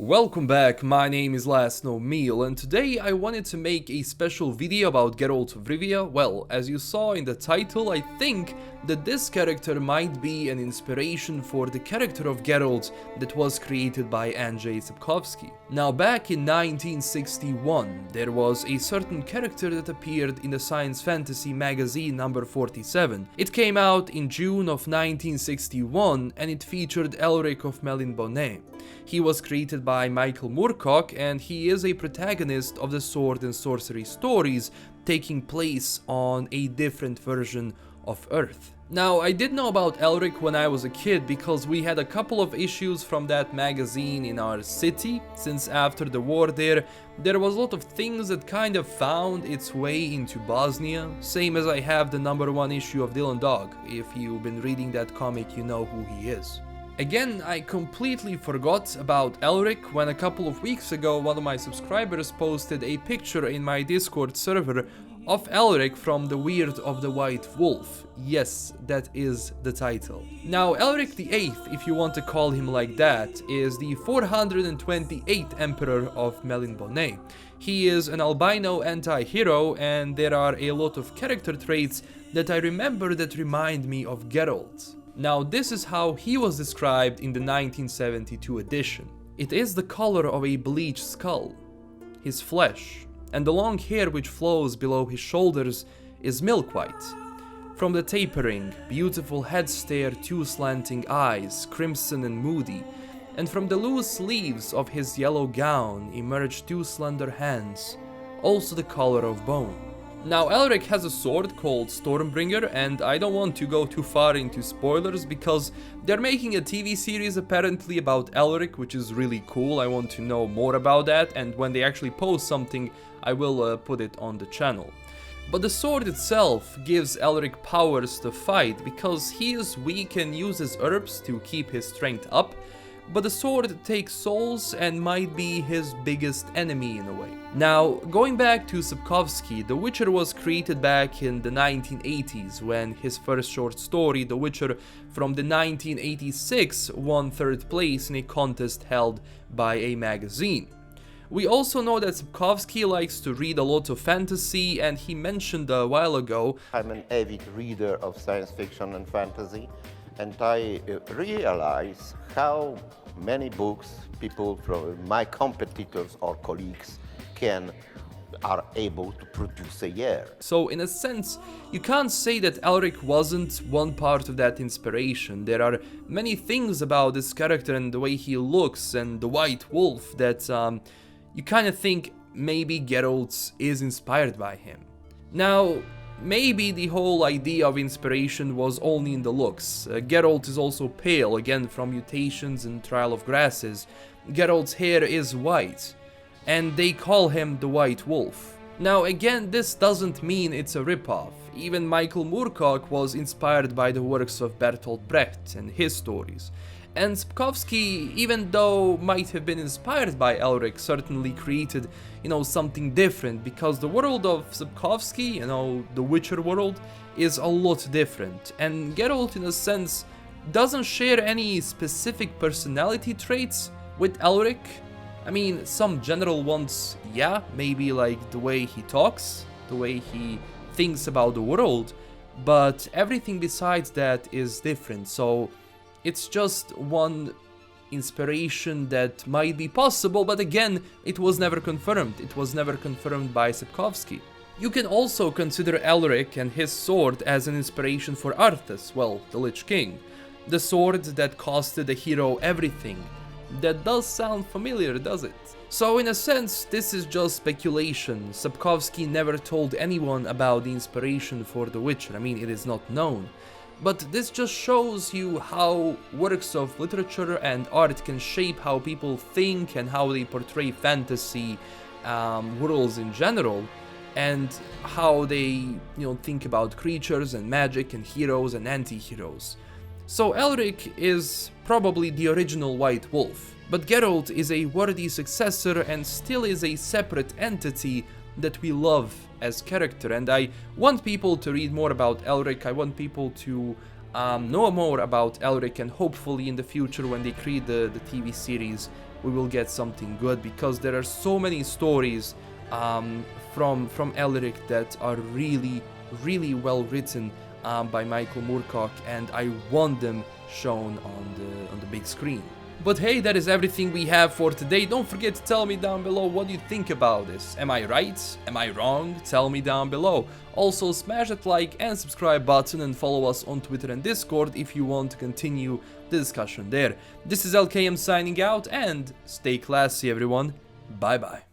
Welcome back, my name is LastKnownMeal, and today I wanted to make a special video about Geralt of Rivia. Well, as you saw in the title, I think that this character might be an inspiration for the character of Geralt that was created by Andrzej Sapwkowski. Now, back in 1961, there was a certain character that appeared in the science fantasy magazine number 47. It came out in June of 1961 and it featured Elric of Melnibone. He was created by Michael Moorcock and he is a protagonist of the sword and sorcery stories taking place on a different version of Earth. Now, I did know about Elric when I was a kid because we had a couple of issues from that magazine in our city, since after the war there was a lot of things that kind of found its way into Bosnia, same as I have the #1 issue of Dylan Dog. If you've been reading that comic, you know who he is. Again, I completely forgot about Elric when a couple of weeks ago one of my subscribers posted a picture in my Discord server of Elric from The Weird of the White Wolf. Yes, that is the title. Now, Elric the 8th, if you want to call him like that, is the 428th Emperor of Melnibone. He is an albino anti-hero, and there are a lot of character traits that I remember that remind me of Geralt. Now, this is how he was described in the 1972 edition. It is the color of a bleached skull. His flesh and the long hair which flows below his shoulders is milk white. From the tapering, beautiful head stare two slanting eyes, crimson and moody, and from the loose sleeves of his yellow gown emerge two slender hands, also the color of bone. Now, Elric has a sword called Stormbringer, and I don't want to go too far into spoilers because they're making a TV series apparently about Elric, which is really cool. I want to know more about that, and when they actually post something, I will put it on the channel. But the sword itself gives Elric powers to fight because he is weak and uses herbs to keep his strength up, but the sword takes souls and might be his biggest enemy in a way. Now, going back to Sapwkowski, The Witcher was created back in the 1980s when his first short story, The Witcher from the 1986, won 3rd place in a contest held by a magazine. We also know that Sapwkowski likes to read a lot of fantasy, and he mentioned a while ago, I'm an avid reader of science fiction and fantasy, and I realize how many books people from my competitors or colleagues are able to produce a year. So in a sense, you can't say that Elric wasn't one part of that inspiration. There are many things about this character and the way he looks and the White Wolf that you kind of think maybe Geralt is inspired by him. Now, maybe the whole idea of inspiration was only in the looks. Geralt is also pale, again from mutations and Trial of Grasses. Geralt's hair is white, and they call him the White Wolf. Now again, this doesn't mean it's a ripoff. Even Michael Moorcock was inspired by the works of Bertolt Brecht and his stories. And Sapwkowski, even though might have been inspired by Elric, certainly created, something different, because the world of Sapwkowski, the Witcher world, is a lot different. And Geralt, in a sense, doesn't share any specific personality traits with Elric. I mean, some general ones, yeah, maybe like the way he talks, the way he thinks about the world, but everything besides that is different. So it's just one inspiration that might be possible, but again, it was never confirmed. It was never confirmed by Sapwkowski. You can also consider Elric and his sword as an inspiration for Arthas, well, the Lich King. The sword that costed the hero everything. That does sound familiar, does it? So in a sense, this is just speculation. Sapwkowski never told anyone about the inspiration for The Witcher. I mean, it is not known. But this just shows you how works of literature and art can shape how people think and how they portray fantasy worlds in general, and how they, think about creatures and magic and heroes and anti-heroes. So Elric is probably the original White Wolf, but Geralt is a worthy successor and still is a separate entity that we love as character. And I want people to read more about Elric. I want people to know more about Elric, and hopefully in the future when they create the TV series, we will get something good, because there are so many stories from Elric that are really well written by Michael Moorcock, and I want them shown on the big screen. But hey, that is everything we have for today. Don't forget to tell me down below what you think about this. Am I right? Am I wrong? Tell me down below. Also, smash that like and subscribe button and follow us on Twitter and Discord if you want to continue the discussion there. This is LKM signing out, and stay classy everyone. Bye bye.